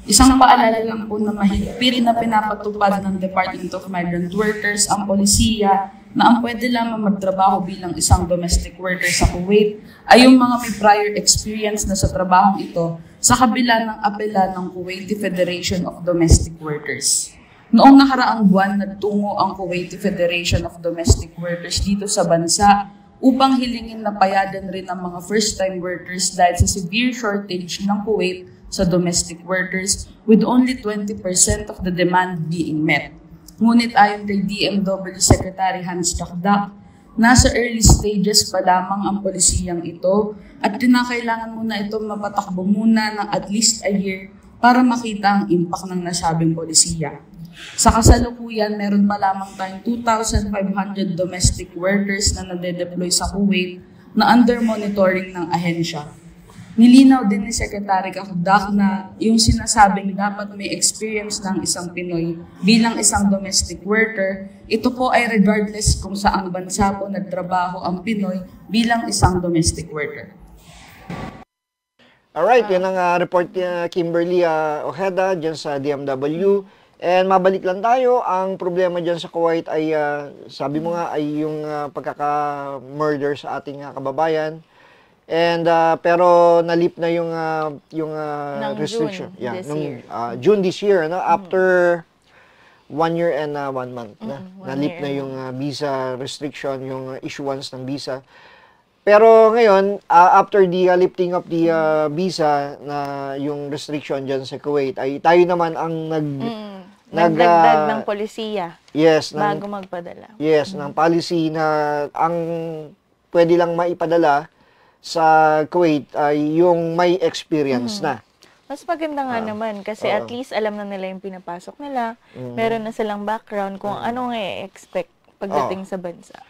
Isang paalala lang po na mahigpit na pinapatupad ng Department of Migrant Workers ang polisiya na ang pwede lamang magtrabaho bilang isang domestic worker sa Kuwait ay yung mga may prior experience na sa trabahong ito sa kabila ng apela ng Kuwaiti Federation of Domestic Workers. Noong nakaraang buwan, nagtungo ang Kuwaiti Federation of Domestic Workers dito sa bansa upang hilingin na payagan rin ang mga first-time workers dahil sa severe shortage ng Kuwait sa domestic workers with only 20% of the demand being met. Ngunit ayon kay DMW Secretary Hans Dakdak, nasa early stages pa lamang ang polisiyang ito at kinakailangan muna ito mapatakbo muna ng at least a year para makita ang impact ng nasabing polisiya. Sa kasalukuyan, meron pa lamang tayong 2,500 domestic workers na nade-deploy sa Kuwait na under monitoring ng ahensya. Nilinaw din ni Secretary Dakdak na yung sinasabing dapat may experience ng isang Pinoy bilang isang domestic worker, ito po ay regardless kung saang bansa po nagtrabaho ang Pinoy bilang isang domestic worker. Alright, yun ang report ni Kimberly Ojeda dyan sa DMW. And mabalik lang tayo, ang problema dyan sa Kuwait ay, sabi mo nga, ay yung pagkaka-murder sa ating kababayan. And pero nalip na yung restriction. June this year, no? After 1 year and 1 month na. Nalip na yung visa restriction, yung issuance ng visa. Pero ngayon, after the lifting of the visa na yung restriction dyan sa Kuwait, ay tayo naman ang nagdagdag ng polisiya. Yes, bago magpadala. Yes, ng policy na ang pwede lang maipadala sa Kuwait ay yung may experience na. Mas maganda nga naman kasi at least alam na nila yung pinapasok nila. Meron na silang background kung anong i-expect pagdating sa bansa.